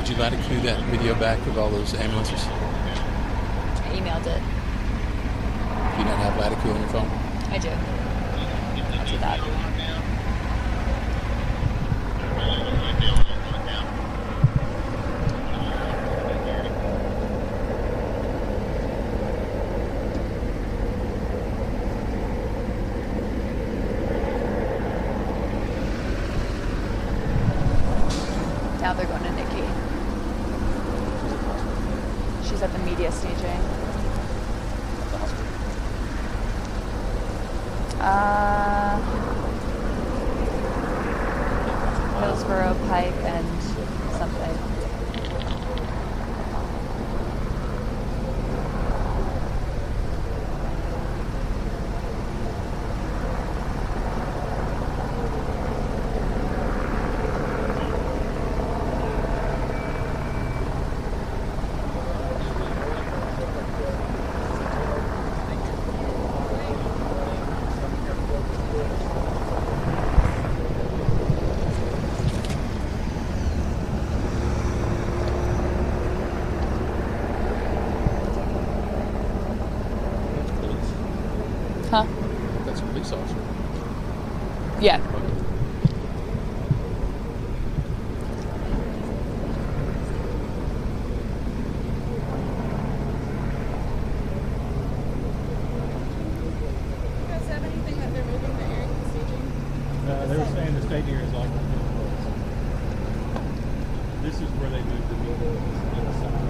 Did you Latitude that video back of all those ambulances? I emailed it. Do you not have Latitude on your phone? I do. I'll do that. Now they're going to Nikki. She's at the media staging. At the hospital? Hillsborough, Pike, and something. Huh? That's a police officer. Yeah. They were saying the state area is like this is where they moved the meetings inside.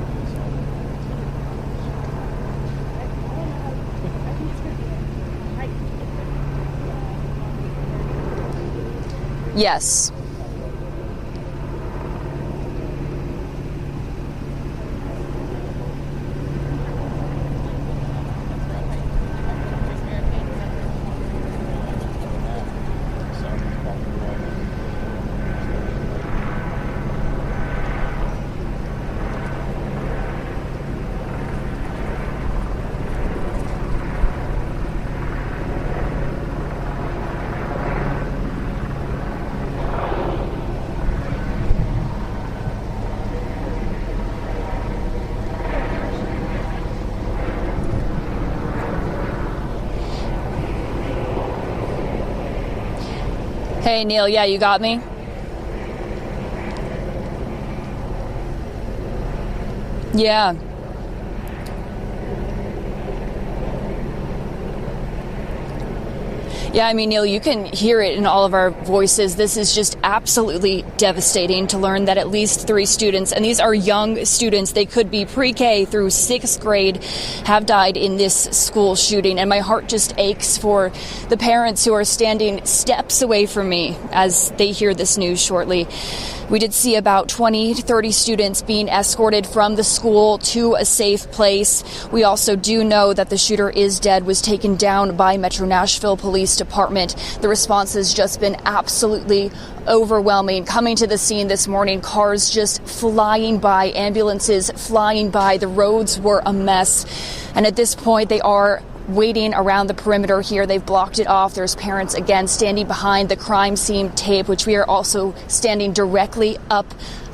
Yes. Hey, Neil, yeah, you got me? Yeah. Yeah, I mean, Neil, you can hear it in all of our voices. This is just absolutely devastating to learn that at least 3 students, and these are young students, they could be pre-K through 6th grade, have died in this school shooting. And my heart just aches for the parents who are standing steps away from me as they hear this news shortly. We did see about 20 to 30 students being escorted from the school to a safe place. We also do know that the shooter is dead, was taken down by Metro Nashville Police Department. The response has just been absolutely overwhelming. Coming to the scene this morning, cars just flying by, ambulances flying by. The roads were a mess. And at this point, they are waiting around the perimeter here. They've blocked it off. There's parents again standing behind the crime scene tape, which we are also standing directly up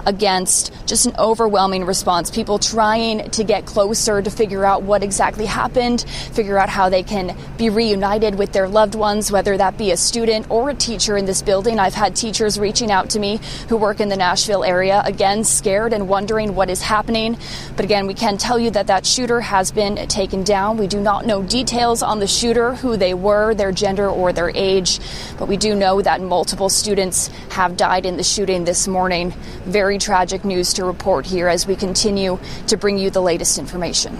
against. Just an overwhelming response. People trying to get closer to figure out what exactly happened, figure out how they can be reunited with their loved ones, whether that be a student or a teacher in this building. I've had teachers reaching out to me who work in the Nashville area, again, scared and wondering what is happening. But again, we can tell you that that shooter has been taken down. We do not know details on the shooter, who they were, their gender or their age, but we do know that multiple students have died in the shooting this morning. Very tragic news to report here as we continue to bring you the latest information.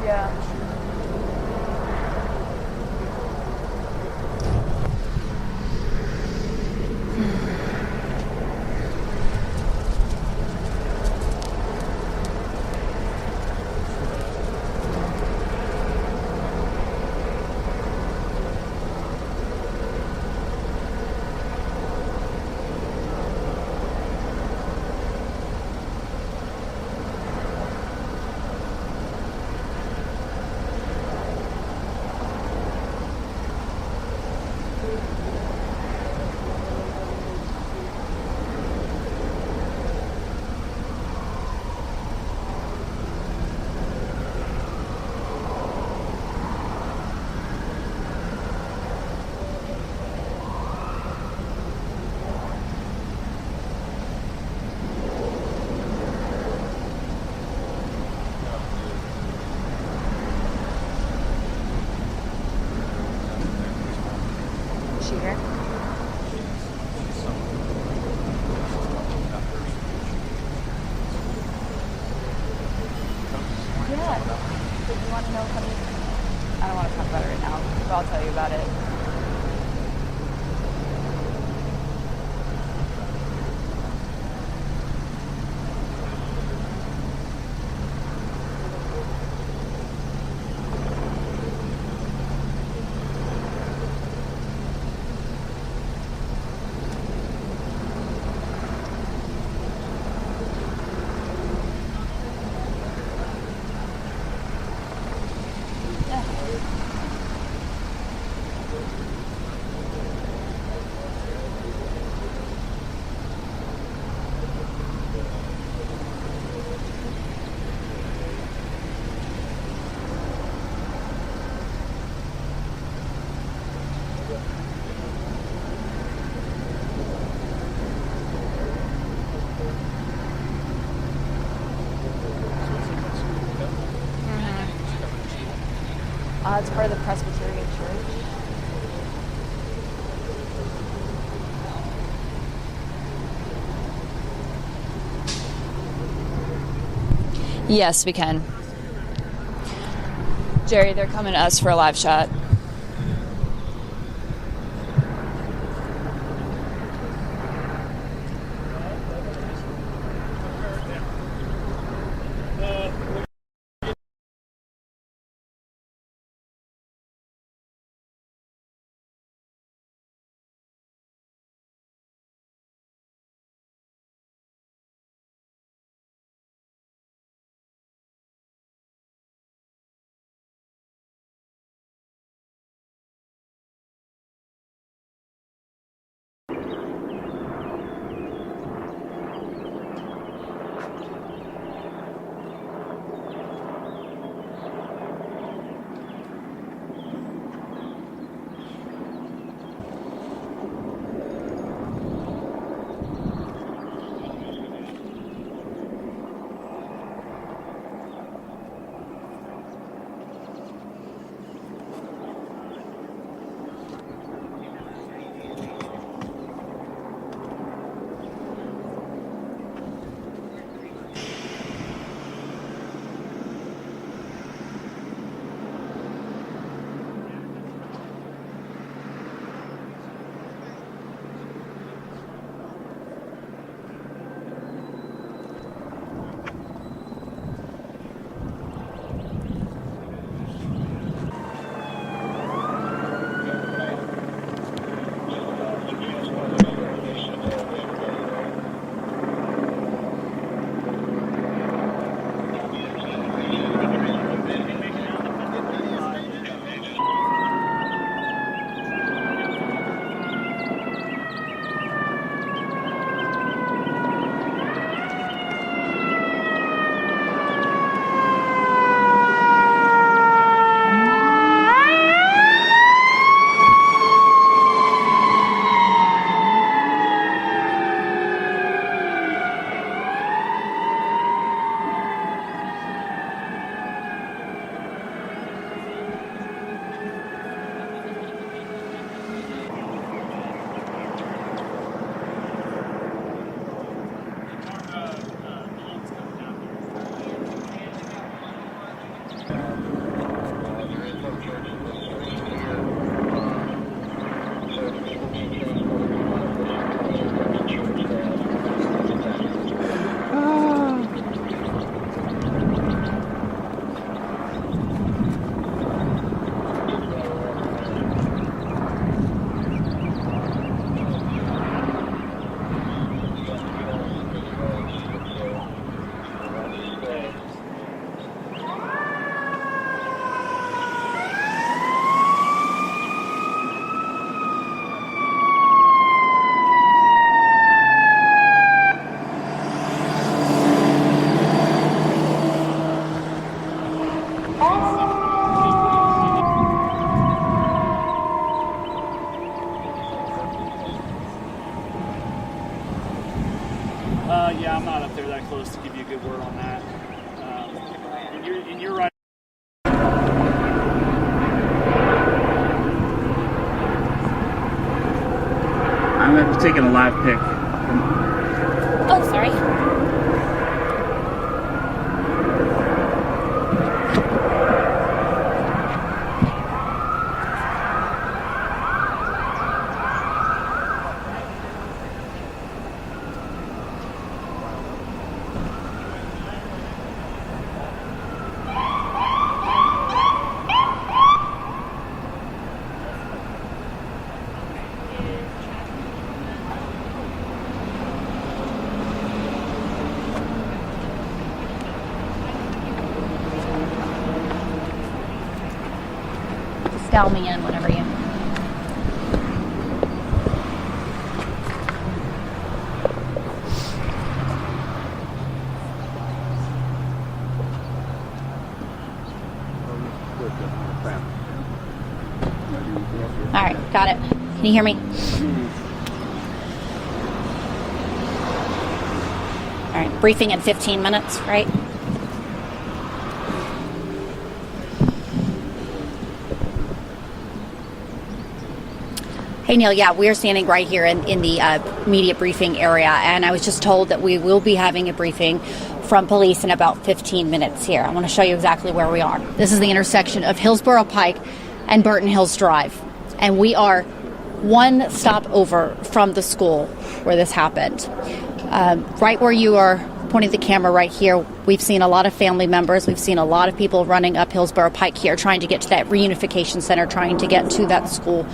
Yeah. Is she here? Yeah. But you want to know how many? I don't want to talk about it right now, but I'll tell you about it. It's part of the Presbyterian Church. Yes, we can. Jerry, they're coming to us for a live shot. and you're right. I'm taking a live pic. Oh, sorry. Dial me in whenever you. All right, got it. Can you hear me? All right, briefing in 15 minutes, right? Hey, Neil, yeah, we're standing right here in the media briefing area, and I was just told that we will be having a briefing from police in about 15 minutes here. I want to show you exactly where we are. This is the intersection of Hillsborough Pike and Burton Hills Drive, and we are one stop over from the school where this happened. Right where you are pointing the camera right here, we've seen a lot of family members. We've seen a lot of people running up Hillsborough Pike here, trying to get to that reunification center, trying to get to that school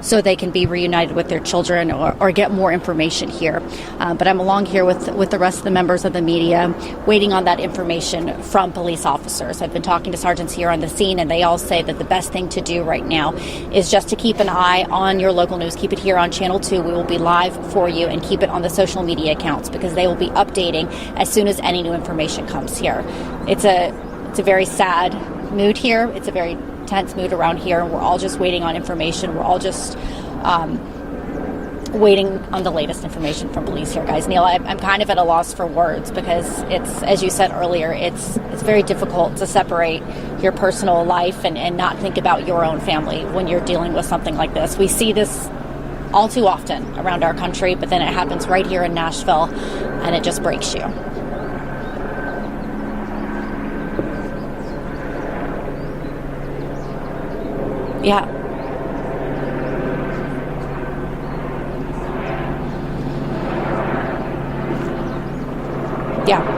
so they can be reunited with their children or get more information here. But I'm along here with the rest of the members of the media, waiting on that information from police officers. I've been talking to sergeants here on the scene, and they all say that the best thing to do right now is just to keep an eye on your local news. Keep it here on Channel 2. We will be live for you, and keep it on the social media accounts, because they will be updating as soon as any new information comes here. It's a very sad mood here. It's a very tense mood around here, and we're all just waiting on information. We're all just waiting on the latest information from police here, guys. Neil, I'm kind of at a loss for words, because it's, as you said earlier, it's very difficult to separate your personal life and not think about your own family when you're dealing with something like this. We see this all too often around our country, but then it happens right here in Nashville, and it just breaks you. Yeah. Yeah.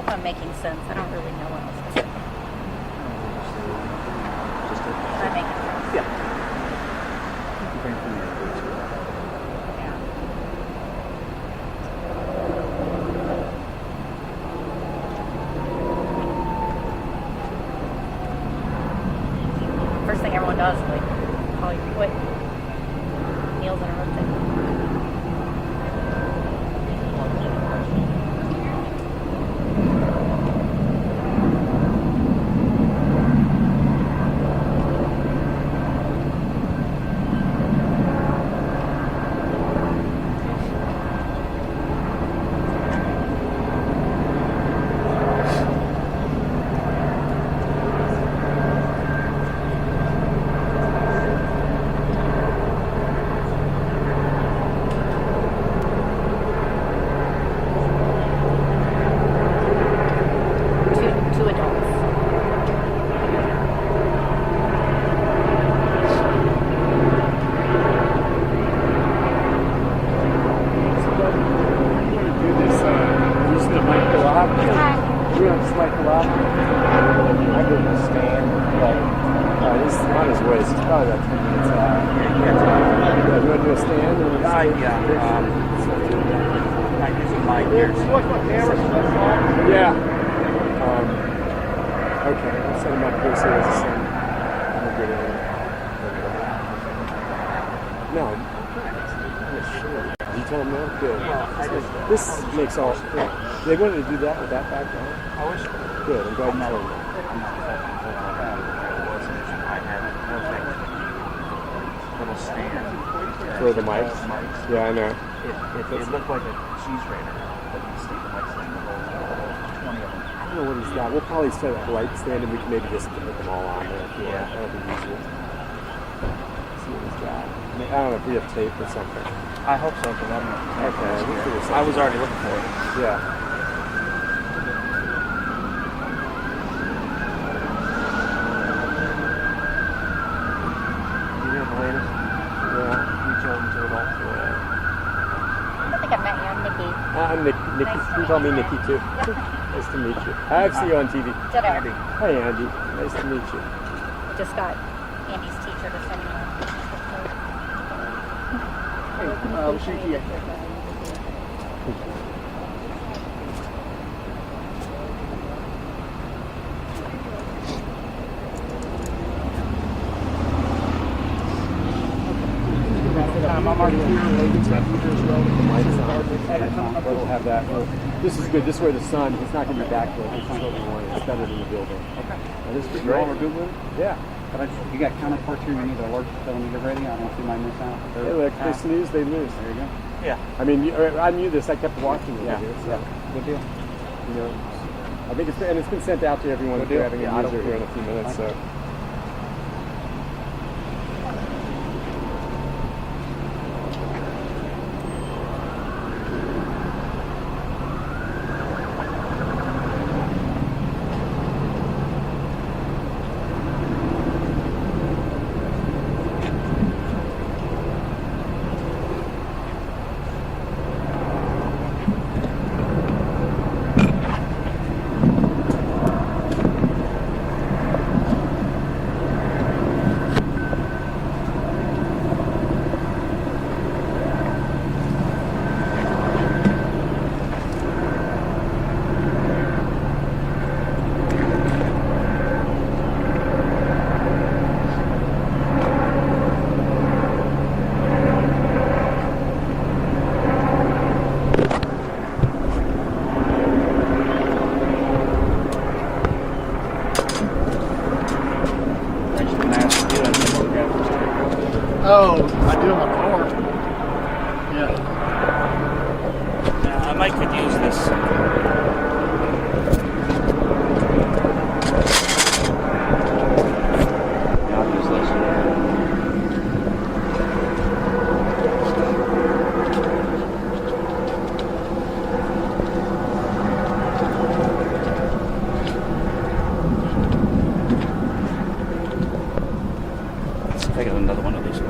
I'm making sense. I don't really know what else to say. Am I making sense? Yeah. first thing everyone does, like, call you quit. Meals in a rotation. Two adults. Use the mic a lot. We don't just mic a lot. I go to stand, but he's on his way. He's probably about 10 minutes out. Yeah, you want to do a stand? I'm using my ears. Yeah. Okay, I'll set him up here so he has a stand. I'm a good area. No. You told him no? Good. This makes all. They wanted to do that with that background. I wish. Good. I'm glad you told me. I had a perfect little stand For the mics? Yeah, I know. It looked like a cheese grater, but you stick the mics in the whole 20 of them. I don't know what he's got. We'll probably set up a light stand and we can maybe just put them all on there. Yeah. That'll be easier. See what he's got. I don't know if we have tape or something. I hope so, because I'm not. Okay, we'll figure something. I was already looking for it. Yeah. You hear the latest? Yeah. We children to adults. I don't think I've met you. I'm Nikki. I'm Nick. Nikki. Nice to You call me meet Nikki too. Nice to meet you. I've seen you on TV. Ditto. Hi, Andy. Nice to meet you. Just got Andy's teacher to send me a We'll have that. This is good. This way the sun, it's not going to be backlit. This is what we want. It's better than the building. Okay. This is You all are great. good with it? Yeah. But you got counterparts here. You need to alert them when you get ready. I don't know if you might miss out. Hey, look, they snooze, they lose. There you go. Yeah. I mean, I knew this. I kept watching it. Yeah. Here, so, Yeah. Good deal. you know, I think it's been sent out to everyone. Good We're deal. having Yeah, I a don't user here in care. a few minutes. So. Oh, I do in my car. Yeah. I might could use this. I'll use this. I got another one of these.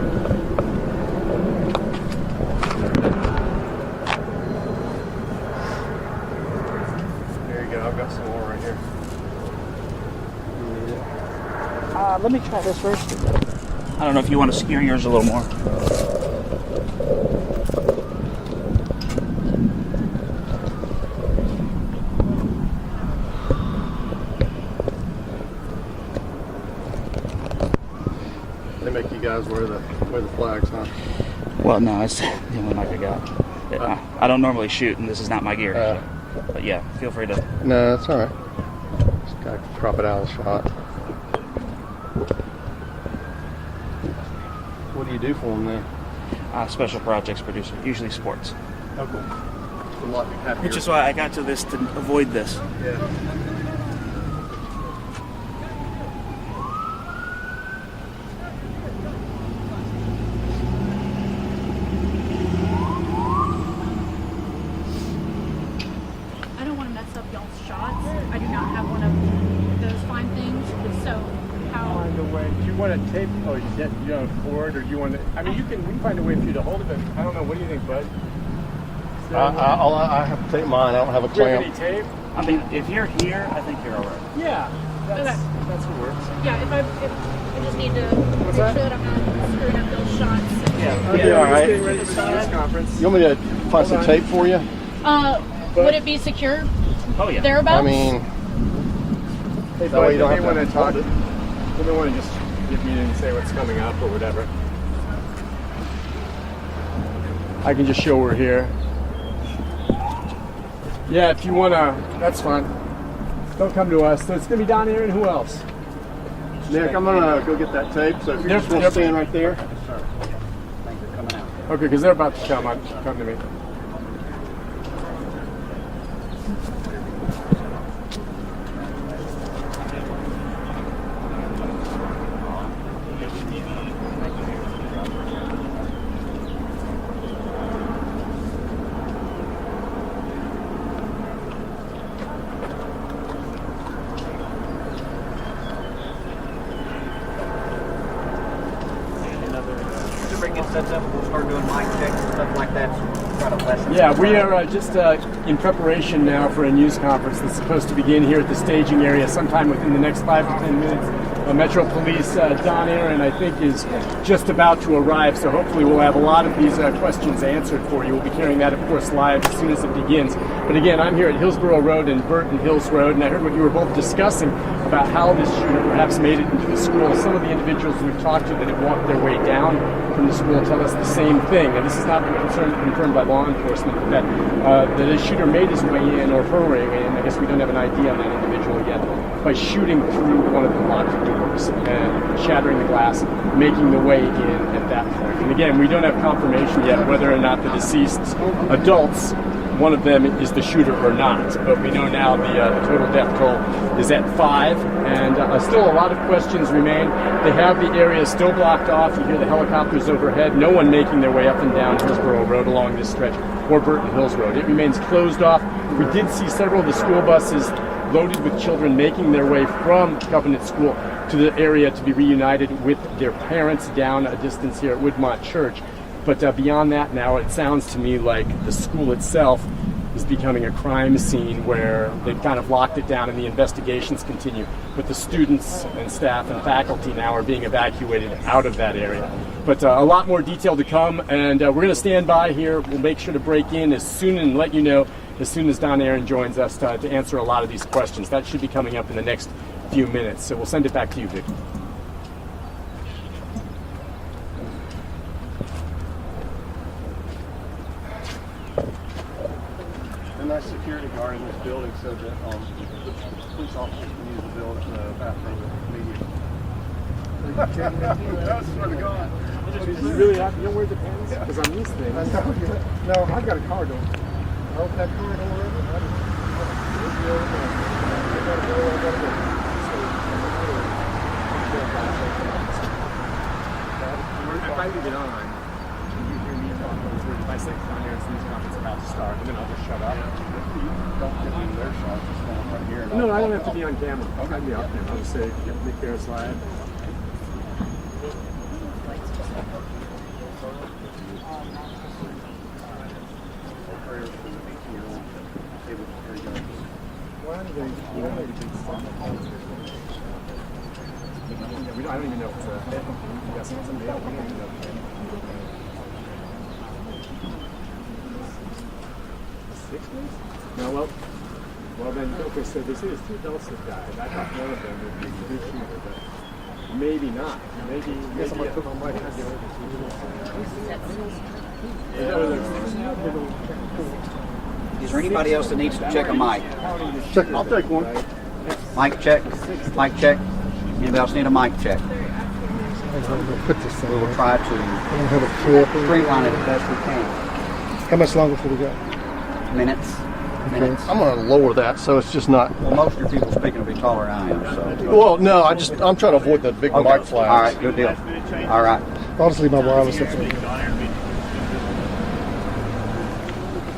There you go. I've got some more right here. Let me try this first. I don't know if you want to skewer yours a little more. make you guys wear the flags, huh? Well, no, it's the only mic I got. I don't normally shoot, and this is not my gear. But yeah, feel free to. No, that's all right. Just gotta crop it out of the shot. What do you do for them then? Special projects producer, usually sports. Oh, cool. A lot happier. Which is why I got to this to avoid this. Yeah. I don't want to mess up y'all's shots. I do not have one of those fine things. So how? Find a way. Do you want to tape? Oh, you don't have a cord, or do you want to? I mean, we can find a way for you to hold it. But I don't know. What do you think, bud? I have to take mine. I don't have a clamp. Any tape? I mean, if you're here, I think you're all right. Yeah. That's what works. Yeah, if I just need to make that? sure that I'm not screwing up those shots. Okay, all right. Getting ready for the news conference. You want me to find some tape for you? Would it be secure Oh yeah. thereabouts? I mean, Hey, that way you don't they have want to to talk. hold it. They don't want to just give me and say what's coming up or whatever. I can just show we're here. Yeah, if you want to, that's fine. Don't come to us. So it's going to be down here, and who else? Nick, I'm gonna go get that tape. So if you just want to stand right there. Okay, because they're about to come. Come to me. We'll start doing mic checks and stuff like that. So try to lessen. Yeah, we are just in preparation now for a news conference that's supposed to begin here at the staging area sometime within the next 5 to 10 minutes. Metro Police Don Aaron, I think, is just about to arrive, so hopefully we'll have a lot of these questions answered for you. We'll be carrying that, of course, live as soon as it begins. But again, I'm here at Hillsborough Road and Burton Hills Road, and I heard what you were both discussing about how this shooter perhaps made it into the school. Some of the individuals we've talked to that have walked their way down from the school tell us the same thing, and this has not been confirmed by law enforcement, that the shooter made his way in, or her way in, I guess we don't have an idea on that individual yet, by shooting through one of the locked doors and shattering the glass, making the way in at that point. And again, we don't have confirmation yet whether or not the deceased adults, one of them is the shooter or not, but we know now the total death toll is at 5, and still a lot of questions remain. They have the area still blocked off. You hear the helicopters overhead, no one making their way up and down Hillsborough Road along this stretch, or Burton Hills Road. It remains closed off. We did see several of the school buses loaded with children making their way from Covenant School to the area to be reunited with their parents down a distance here at Woodmont Church. But beyond that now, it sounds to me like the school itself is becoming a crime scene where they've kind of locked it down and the investigations continue. But the students and staff and faculty now are being evacuated out of that area. But a lot more detail to come, and we're going to stand by here. We'll make sure to break in as soon and let you know as soon as Don Aaron joins us to answer a lot of these questions. That should be coming up in the next few minutes. So we'll send it back to you, Vicki. A nice security guard in this building said that the police officers can use the bathroom immediately. I swear to God. You really have, you don't wear the pants? Because I'm used to things. No, I've got a car door. I open that car door over. If I leave it on, you hear me talk over through. If I say Don Aaron's news conference about to start, and then I'll just shut up. Don't give me their shot. Just stand right here. No, I don't have to be on camera. I'll be out there. I'll just say, Nick Ferris live. I don't even know if it's a hit. I'm guessing it's a male. We don't even know. Six weeks? No, well then, okay, so this is 2 adults that died. I thought one of them would be the shooter, but Maybe not. Maybe. Guess I'm gonna put my mic on. Is there anybody else that needs to check a mic? Check. I'll take one. Mic check. Mic check. Anybody else need a mic check? Put this thing. We will try to have a clip. streamline it as best we can. How much longer before we go? Minutes. I'm gonna lower that so it's just not. Well, most of your people speaking will be taller than I am, so. Well, no, I'm trying to avoid the big mic flags. All right, good deal. All right. I'll just leave my wireless up there.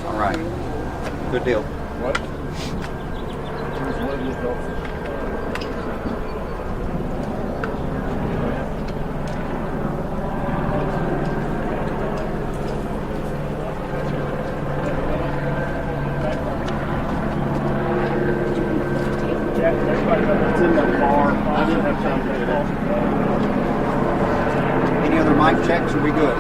All right. Good deal. What? It's in the car. I didn't have time to get off. Any other mic checks? Are we good?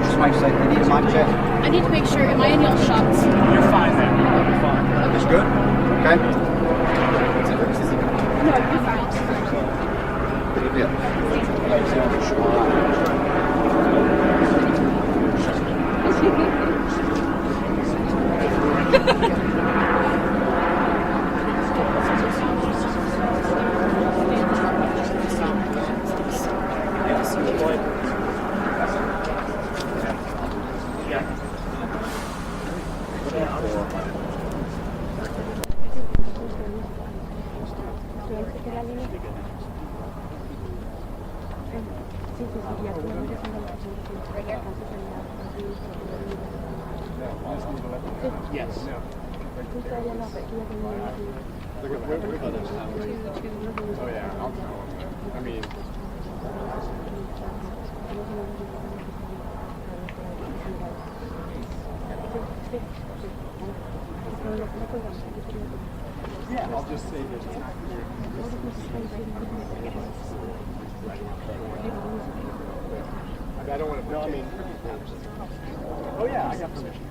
Somebody say they need a mic check? I need to make sure, am I in y'all shots? You're fine then. You're fine. It's good? Okay. No, you're fine. Good deal. Yes. Oh yeah, I'll tell him. I mean. Yeah, I'll just say that. I don't want to. No, I mean. Oh yeah, I got permission.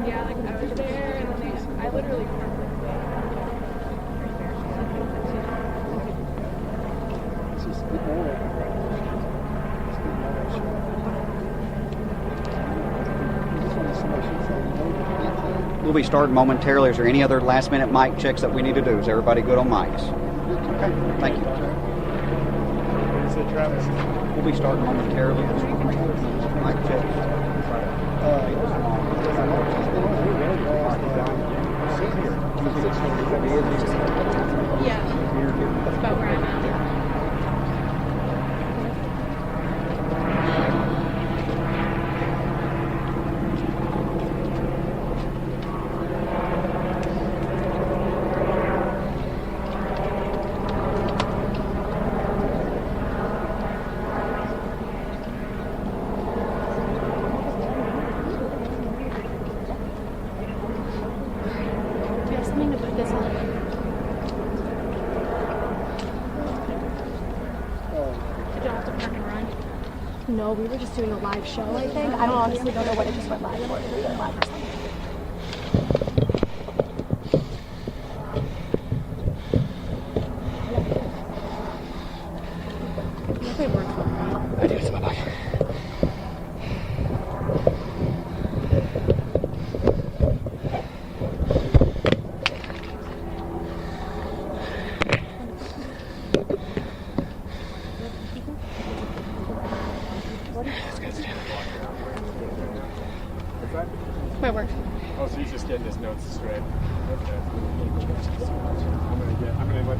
Yeah, like I was there and then I literally We'll be starting momentarily. Is there any other last minute mic checks that we need to do? Is everybody good on mics? Okay, thank you. We'll be starting momentarily. Mic checks. yeah, that's about where I'm at. No, we were just doing a live show, I think. I honestly don't know what it just went live for. It went live or something. I do, it's in my bag. My work. Oh, so he's just getting his notes straight. Okay. I'm gonna let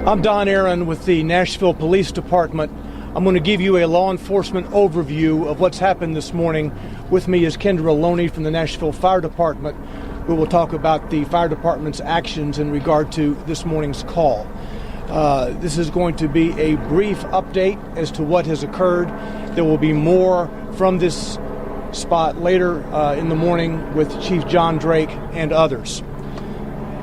I'm Don Aaron with the Nashville Police Department. I'm going to give you a law enforcement overview of what's happened this morning. With me is Kendra Loney from the Nashville Fire Department, who will talk about the fire department's actions in regard to this morning's call. This is going to be a brief update as to what has occurred. There will be more from this spot later in the morning with Chief John Drake and others.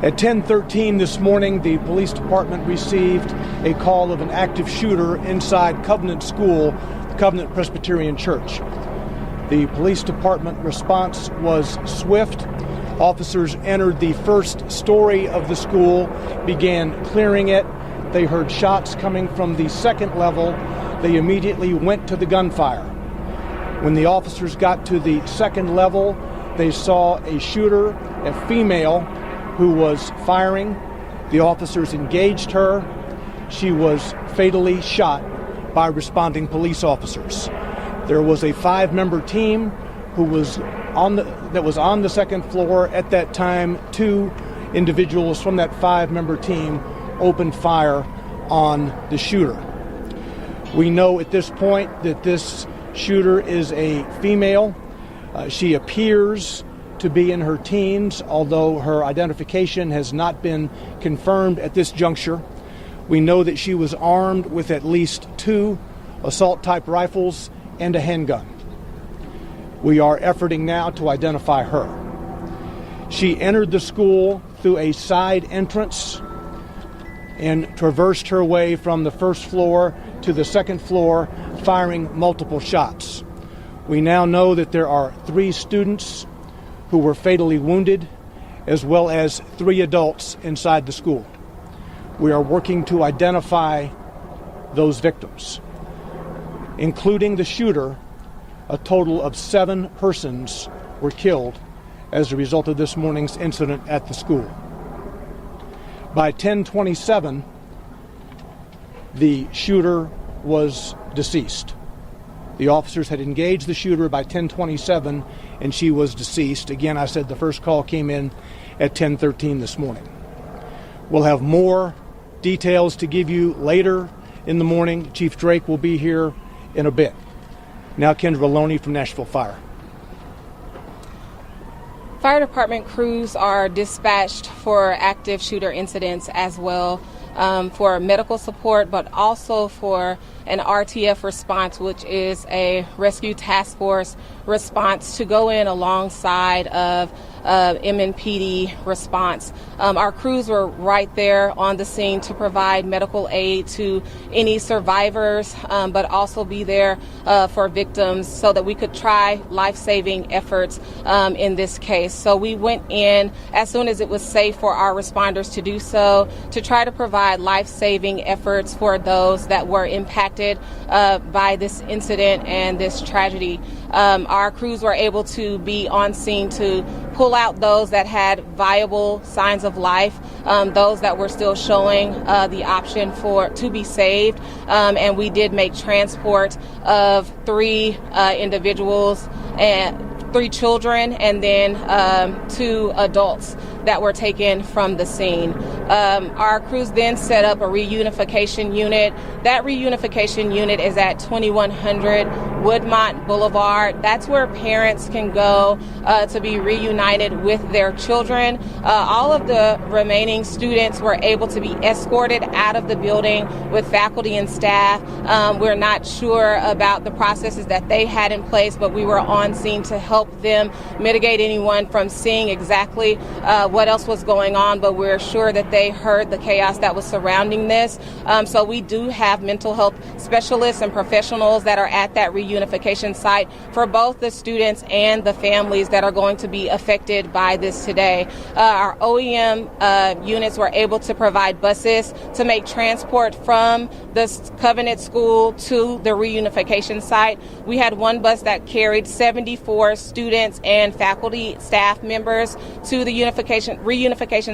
At 10:13 this morning, the police department received a call of an active shooter inside Covenant School, the Covenant Presbyterian Church. The police department response was swift. Officers entered the first story of the school, began clearing it. They heard shots coming from the second level. They immediately went to the gunfire. When the officers got to the second level, they saw a shooter, a female, who was firing. The officers engaged her. She was fatally shot by responding police officers. There was a 5-member team who was on the second floor at that time. 2 individuals from that 5-member team opened fire on the shooter. We know at this point that this shooter is a female. She appears to be in her teens, although her identification has not been confirmed at this juncture. We know that she was armed with at least 2 assault-type rifles and a handgun. We are efforting now to identify her. She entered the school through a side entrance and traversed her way from the first floor to the second floor, firing multiple shots. We now know that there are 3 students who were fatally wounded, as well as 3 adults inside the school. We are working to identify those victims. Including the shooter, a total of 7 persons were killed as a result of this morning's incident at the school. By 10:27, the shooter was deceased. The officers had engaged the shooter by 10:27, and she was deceased. Again, I said the first call came in at 10:13 this morning. We'll have more details to give you later in the morning. Chief Drake will be here in a bit. Now, Kendra Loney from Nashville Fire. Fire department crews are dispatched for active shooter incidents as well, for medical support, but also for an RTF response, which is a rescue task force response to go in alongside of MNPD response. Our crews were right there on the scene to provide medical aid to any survivors, but also be there for victims so that we could try life-saving efforts in this case. So we went in as soon as it was safe for our responders to do so, to try to provide life-saving efforts for those that were impacted by this incident and this tragedy. Our crews were able to be on scene to pull out those that had viable signs of life, those that were still showing the option to be saved, and we did make transport of 3 individuals and 3 children, and then 2 adults that were taken from the scene. Our crews then set up a reunification unit. That reunification unit is at 2100 Woodmont Boulevard. That's where parents can go to be reunited with their children. All of the remaining students were able to be escorted out of the building with faculty and staff. We're not sure about the processes that they had in place, but we were on scene to help them mitigate anyone from seeing exactly what what else was going on, but we're sure that they heard the chaos that was surrounding this. So we do have mental health specialists and professionals that are at that reunification site for both the students and the families that are going to be affected by this today. Our OEM units were able to provide buses to make transport from the Covenant School to the reunification site. We had one bus that carried 74 students and faculty staff members to the reunification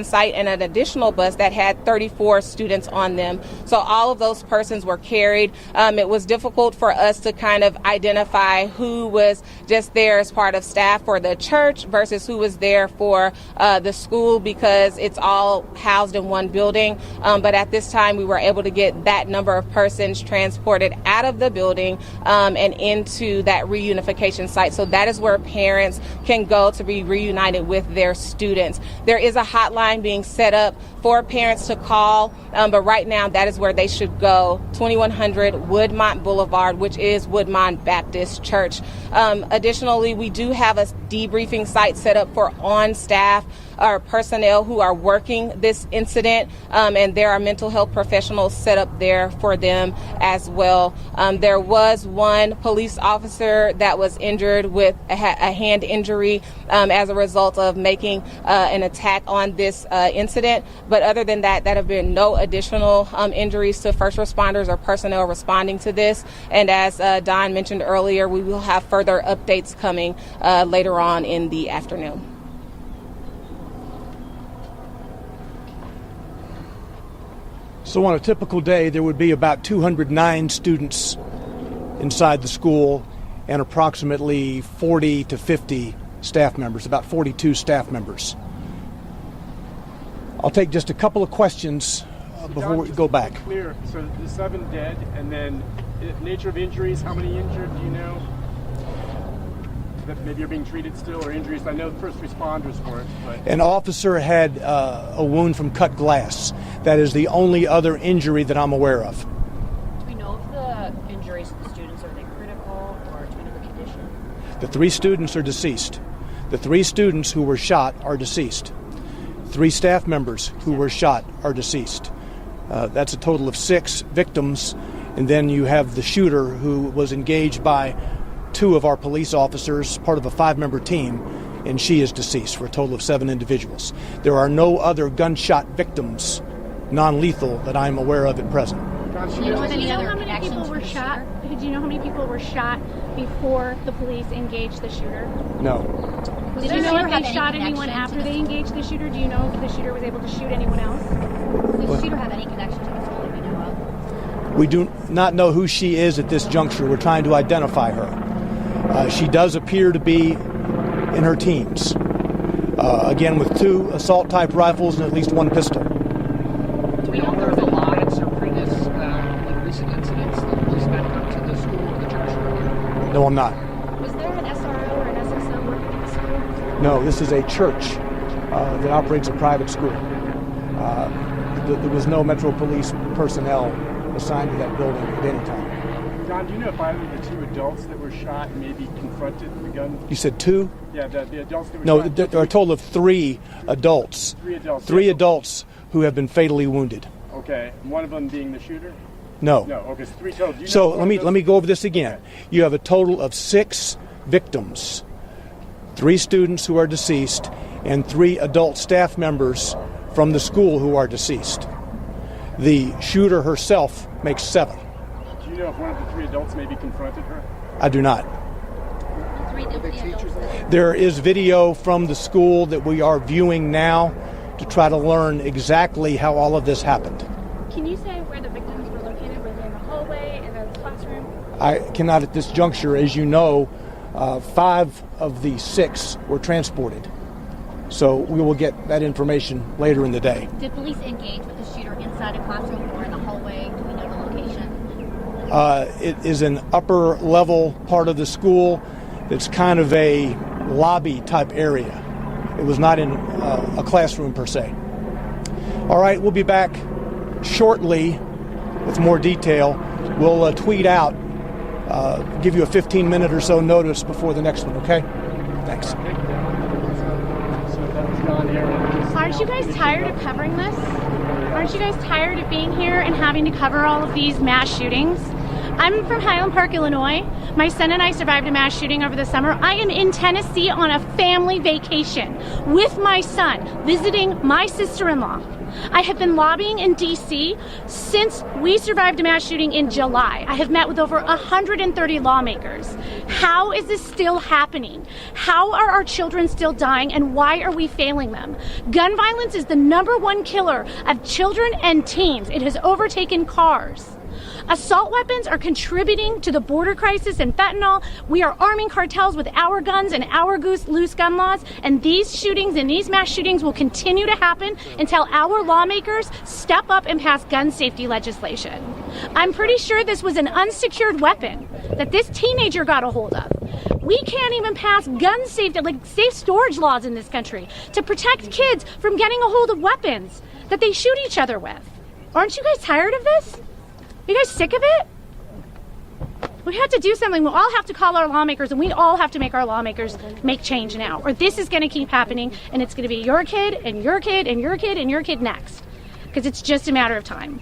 site, and an additional bus that had 34 students on them. So all of those persons were carried. It was difficult for us to kind of identify who was just there as part of staff for the church versus who was there for the school, because it's all housed in one building. But at this time, we were able to get that number of persons transported out of the building and into that reunification site. So that is where parents can go to be reunited with their students. There is a hotline being set up for parents to call, but right now that is where they should go, 2100 Woodmont Boulevard, which is Woodmont Baptist Church. Additionally, we do have a debriefing site set up for on-staff or personnel who are working this incident, and there are mental health professionals set up there for them as well. There was one police officer that was injured with a hand injury as a result of making an attack on this incident. But other than that, there have been no additional injuries to first responders or personnel responding to this. And as Don mentioned earlier, we will have further updates coming later on in the afternoon. So on a typical day, there would be about 209 students inside the school and approximately 40 to 50 staff members, about 42 staff members. I'll take just a couple of questions before we go back. Clear. So the 7 dead, and then nature of injuries, how many injured, do you know? That maybe you're being treated still, or injuries? I know first responders weren't. But An officer had a wound from cut glass. That is the only other injury that I'm aware of. Do we know if the injuries to the students, are they critical or to another condition? The 3 students are deceased. The 3 students who were shot are deceased. 3 staff members who were shot are deceased. That's a total of 6 victims. And then you have the shooter who was engaged by 2 of our police officers, part of a 5-member team, and she is deceased, for a total of 7 individuals. There are no other gunshot victims, non-lethal, that I'm aware of at present. Do you know how many people were shot? Do you know how many people were shot before the police engaged the shooter? No. Did you know if they shot anyone after they engaged the shooter? Do you know if the shooter was able to shoot anyone else? Does the shooter have any connection to the school that we know of? We do not know who she is at this juncture. We're trying to identify her. She does appear to be in her teens. Again, with 2 assault-type rifles and at least 1 pistol. Do we know if there was alliance or previous recent incidents that police had come to the school or the church? No, I'm not. Was there an SRO or an SSO working at the school? No, this is a church that operates a private school. There was no Metro Police personnel assigned to that building at any time. Don, do you know if either of the 2 adults that were shot maybe confronted the gun? You said 2? Yeah, the adults that were No, shot. there are a total of 3 adults. 3 adults. 3 adults who have been fatally wounded. Okay, and one of them being the shooter? No. No, okay, so 3 total. Do you So know let me go over this again. Okay. You have a total of 6 victims, 3 students who are deceased, and 3 adult staff members from the school who are deceased. The shooter herself makes 7. Do you know if one of the 3 adults maybe confronted her? I do not. There is video from the school that we are viewing now to try to learn exactly how all of this happened. Can you say where the victims were located? Were they in the hallway, in the classroom? I cannot at this juncture. As you know, 5 of the 6 were transported. So we will get that information later in the day. Did police engage with the shooter inside a classroom or in the hallway? Do we know the location? It is an upper level part of the school. It's kind of a lobby type area. It was not in a classroom per se. All right, we'll be back shortly with more detail. We'll tweet out, give you a 15-minute or so notice before the next one, okay? Thanks. So that was Don Aaron. Aren't you guys tired of covering this? Aren't you guys tired of being here and having to cover all of these mass shootings? I'm from Highland Park, Illinois. My son and I survived a mass shooting over the summer. I am in Tennessee on a family vacation with my son, visiting my sister-in-law. I have been lobbying in D.C. since we survived a mass shooting in July. I have met with over 130 lawmakers. How is this still happening? How are our children still dying, and why are we failing them? Gun violence is the #1 killer of children and teens. It has overtaken cars. Assault weapons are contributing to the border crisis and fentanyl. We are arming cartels with our guns and our loose gun laws, and these shootings and these mass shootings will continue to happen until our lawmakers step up and pass gun safety legislation. I'm pretty sure this was an unsecured weapon that this teenager got a hold of. We can't even pass gun safety, like safe storage laws in this country to protect kids from getting a hold of weapons that they shoot each other with. Aren't you guys tired of this? Are you guys sick of it? We have to do something. We all have to call our lawmakers, and we all have to make our lawmakers make change now, or this is going to keep happening, and it's going to be your kid and your kid and your kid and your kid next, because it's just a matter of time.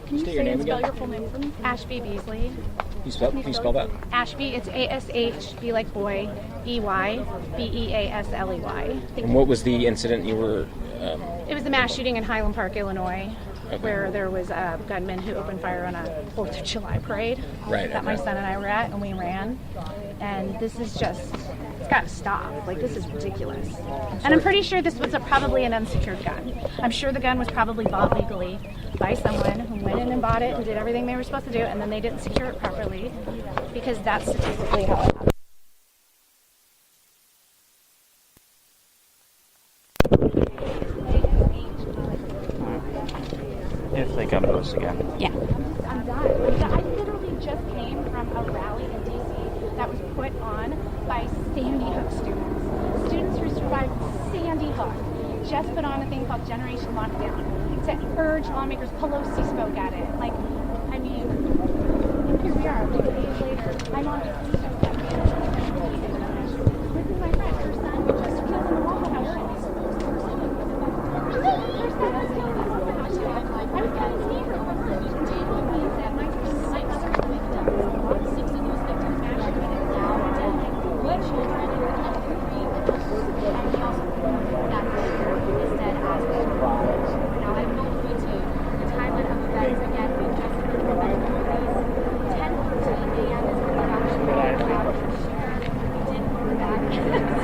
Can you say your name again? Your full name for me? Ashby Beasley. Can you spell that? Ashby, it's A-S-H, B like boy, E-Y, B-E-A-S-L-E-Y. And what was the incident you were... It was a mass shooting in Highland Park, Illinois. Okay. Where there was a gunman who opened fire on a 4th of July parade that my son and I were at, and we ran. And this is just, it's got to stop. Like, this is ridiculous. And I'm pretty sure this was probably an unsecured gun. I'm sure the gun was probably bought legally by someone who went in and bought it and did everything they were supposed to do, and then they didn't secure it properly, because that's statistically how it happens. If they come to us again. Yeah. I'm done. I literally just came from a rally in D.C. that was put on by Sandy Hook students. Students who survived Sandy Hook just put on a thing called Generation Lockdown to urge lawmakers. Pelosi spoke at it. Like, I mean, here we are, like days later. I'm on vacation. This is my friend. Her son was just killed in the Waffle House shooting. I was getting scared. That my six of those victims actually went down and what children and he also that is dead as well. Now I'm going to the timeline of events again. We just heard from the 10:13 a.m. is when we actually found the shooter. We did hear that.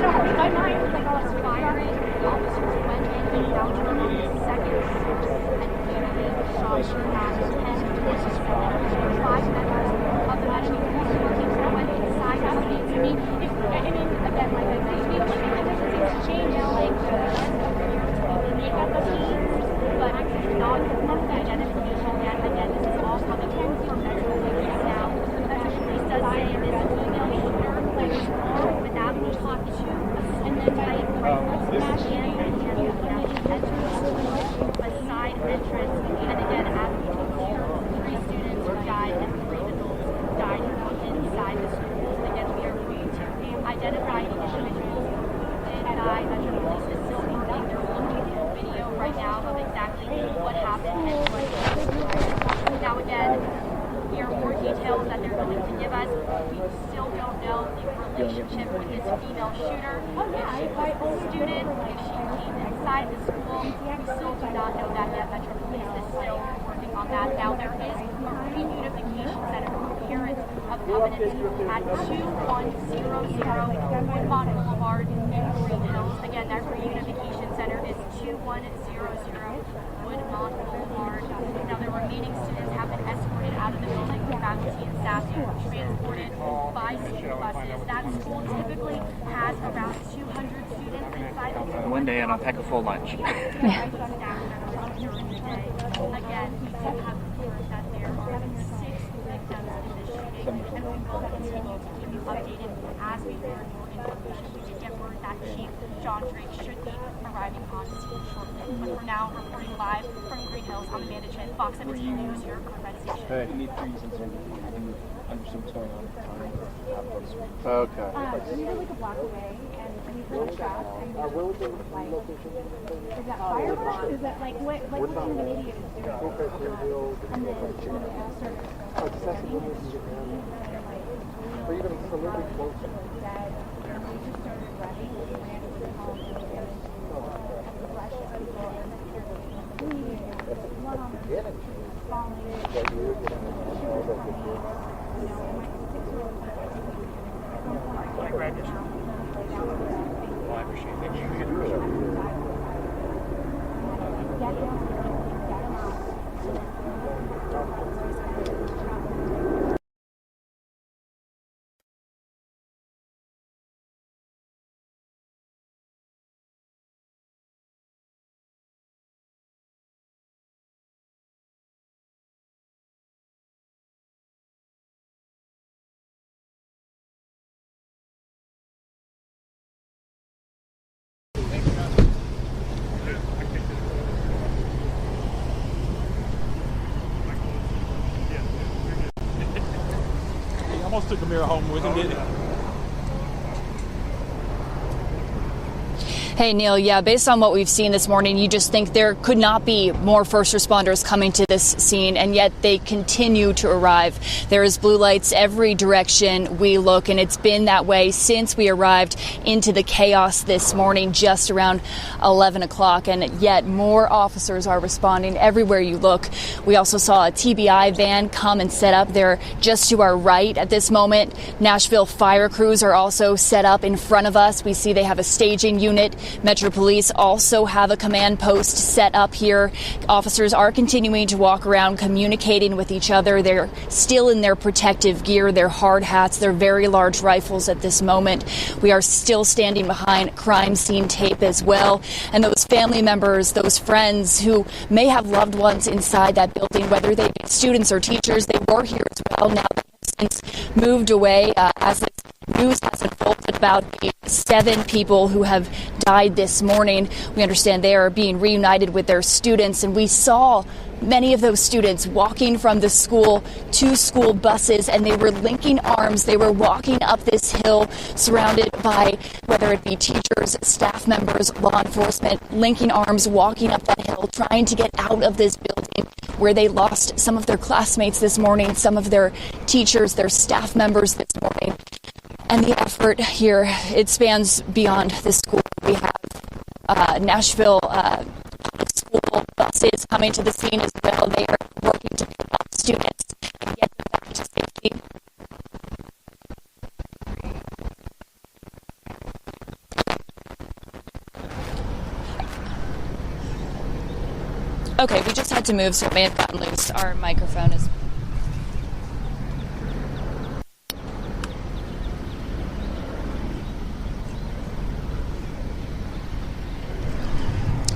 Sorry, my mind was like, oh, it's firing. The officers went in and found her on the second source and literally shot her down 10 places. 5 members of the National Security teams that went inside the gates. I mean, again, like I say, we don't exchange like the makeup of teams, but not the identification yet. Again, this is all coming from medical records now. This does say it is an email shooter, like but that we talked to, and then like smash in and enter the school, a side entrance, and again, as we told you, 3 students died and 3 adults died inside the school. Again, we are going to identify individuals and I Metro Police is still working. They're looking at a video right now of exactly what happened and what happened. Now again, there are more details that they're going to give us. We still don't know the relationship with this female shooter. If she was a student, if she came inside the school, we still do not know that yet. Metro Police is still working on that. Now there is a reunification center for parents of Covenant at 2100 Woodmont Boulevard in Green Hills. Again, that reunification center is 2100 Woodmont Boulevard. Now the remaining students have been escorted out of the building. Faculty and staff were transported by school buses. That school typically has around 200 students inside the school. One day and I'll pack a full lunch. Again, we do have reports that there are 6 victims in this shooting, and we will continue to keep you updated as we learn more information. We did get word that Chief John Drake should be arriving on scene shortly. But for now, reporting live from Green Hills, I'm Amanda Chin, Fox 17 News, your Red Station. Hey. We need 3 seconds and understand what's going on at the time. Okay. We were like a block away, and we Is that fireworks? Is that like what kind of an idiot is doing? And then Or even a celebrity closer. Dad, and we just started running. We ran to the home and flash of people and one on the falling. She was funny. You know, and my 6-year-old Can I grab this? Well, I appreciate it. He almost took Amira home with him, didn't he? Hey, Neil, yeah, based on what we've seen this morning, you just think there could not be more first responders coming to this scene, and yet they continue to arrive. There is blue lights every direction we look, and it's been that way since we arrived into the chaos this morning, just around 11 o'clock, and yet more officers are responding everywhere you look. We also saw a TBI van come and set up there just to our right at this moment. Nashville fire crews are also set up in front of us. We see they have a staging unit. Metro Police also have a command post set up here. Officers are continuing to walk around communicating with each other. They're still in their protective gear, their hard hats, their very large rifles at this moment. We are still standing behind crime scene tape as well. And those family members, those friends who may have loved ones inside that building, whether they be students or teachers, they were here as well. Now they have since moved away as this news has unfolded about the 7 people who have died this morning. We understand they are being reunited with their students, and we saw many of those students walking from the school to school buses, and they were linking arms. They were walking up this hill surrounded by whether it be teachers, staff members, law enforcement, linking arms, walking up that hill, trying to get out of this building where they lost some of their classmates this morning, some of their teachers, their staff members this morning. And the effort here, it spans beyond the school. We have Nashville public school buses coming to the scene as well. They are working to pick up students and get them back to safety. Okay, we just had to move, so it may have gotten loose. Our microphone is...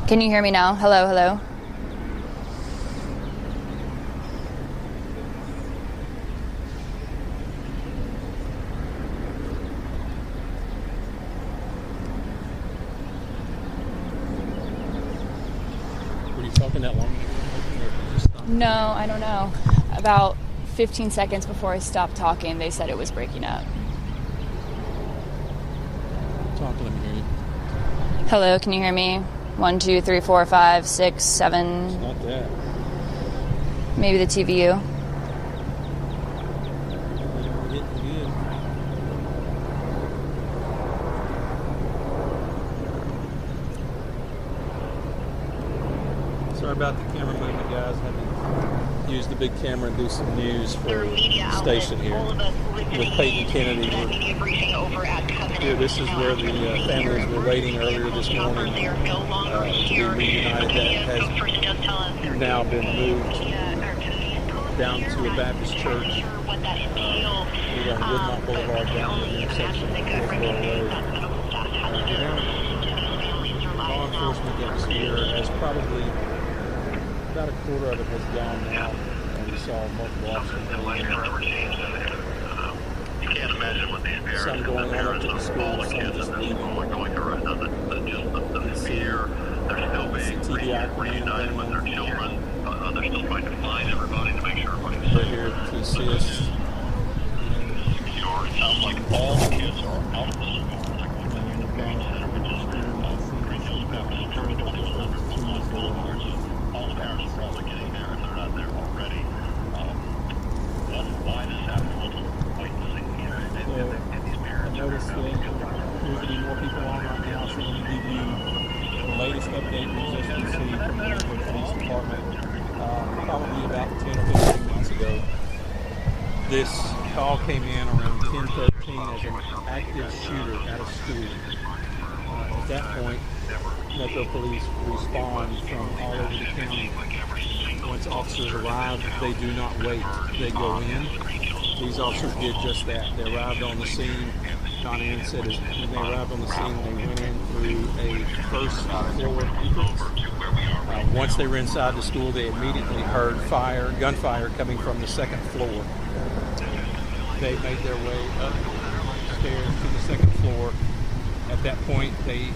Can you hear me now? Hello, hello. Were you talking that long? No, I don't know. About 15 seconds before I stopped talking, they said it was breaking up. Talk, let me hear you. Hello, can you hear me? 1, 2, 3, 4, 5, 6, 7. It's not that. Maybe the TVU. Sorry about the camera movement, guys. Had to use the big camera and do some news for the station here with Peyton Kennedy. Here, this is where the families were waiting earlier this morning to be reunited. That has now been moved down to a Baptist church. We're on Woodmont Boulevard down to the intersection of Fourth Road. Law enforcement that was here has probably about a quarter of it has gone now, and we saw multiple officers. You can't imagine what these parents some going on up to the school, some just leaving. Going to run the fear. They're still being reunited with their children. They're still trying to find everybody to make sure everybody's They're here to see us. secure. It sounds like all the kids are out of the school. They're going to the streets. probably about 10 or 15 months ago. This call came in around 10:13 as an active shooter at a school. At that point, Metro Police respond from all over the county. Once officers arrive, they do not wait. They go in. These officers did just that. They arrived on the scene. Don Aaron said when they arrived on the scene, they went in through a first floor entrance. Once they were inside the school, they immediately heard gunfire coming from the second floor. They made their way upstairs to the second floor. At that point, they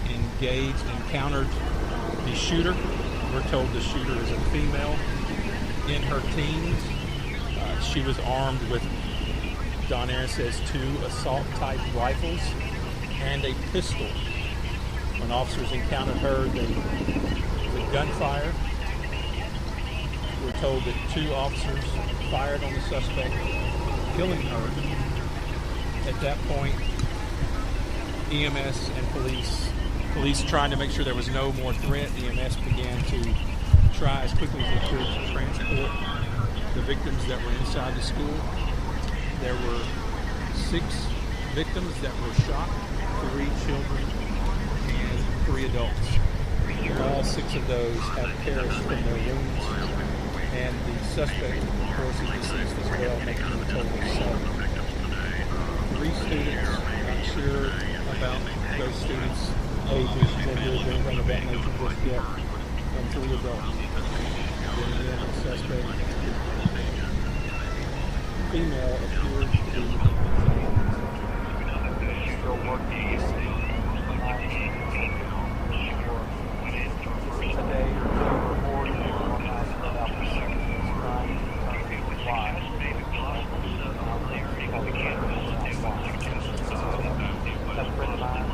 encountered the shooter. We're told the shooter is a female in her teens. She was armed with, Don Aaron says, 2 assault-type rifles and a pistol. When officers encountered her, the gunfire. We're told that 2 officers fired on the suspect, killing her. At that point, EMS and police trying to make sure there was no more threat. EMS began to try as quickly as they could to transport the victims that were inside the school. There were 6 victims that were shot, 3 children and 3 adults. All 6 of those have perished from their wounds, and the suspect, of course, is deceased as well, making the total of 7. 3 students, not sure about those students' ages, genders, anything of that nature just yet, and 3 adults. Then again, the suspect, female, appears to be still working today or more than about the second of this crime live. That's a friend of mine.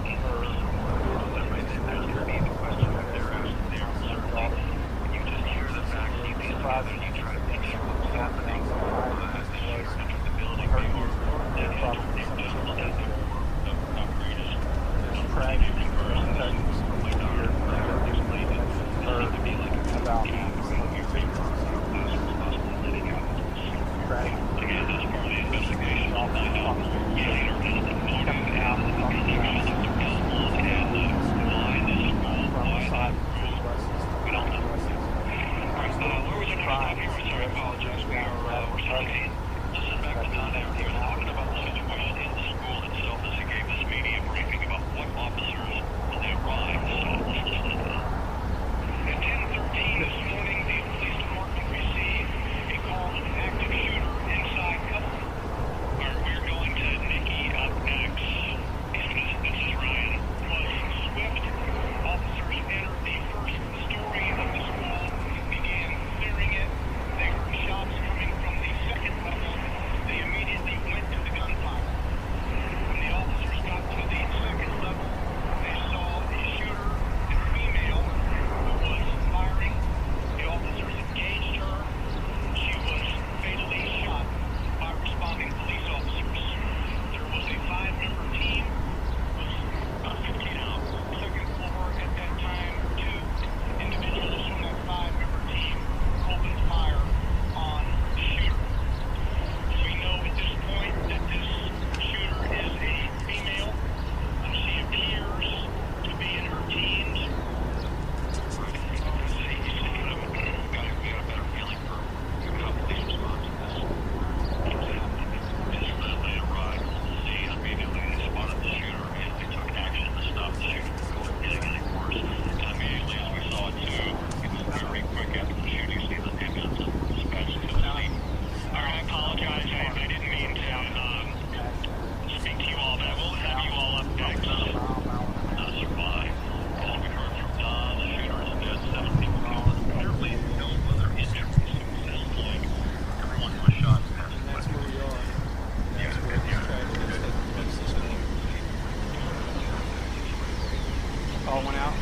Call went out.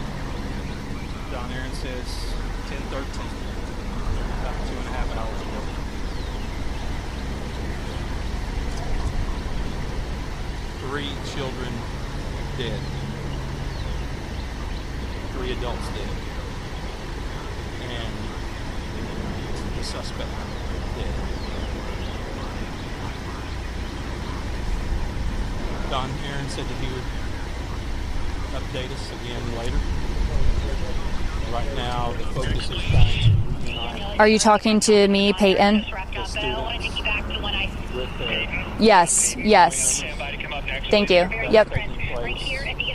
Don Aaron says 10:13, about 2.5 hours ago. Three children dead. 3 adults dead. And the suspect dead. Don Aaron said that he would update us again later. Right now, the focus is trying to reunite. Are you talking to me, Peyton? The students with Yes. Thank you. Yep.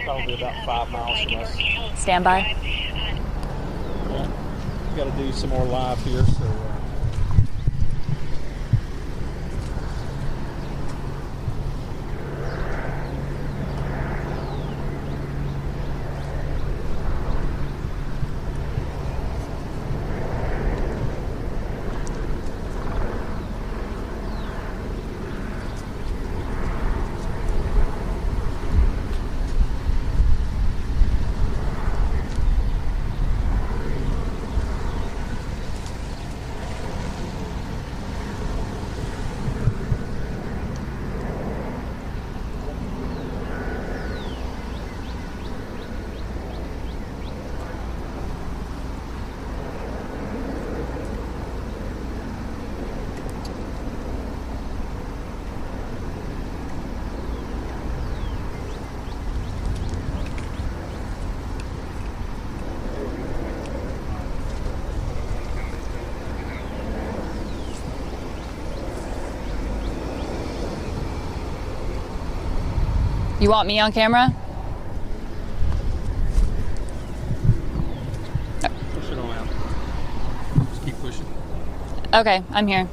Probably about 5 miles from us. Stand by. Yeah. We got to do some more live here, so. You want me on camera? Push it on out. Just keep pushing. Okay, I'm here.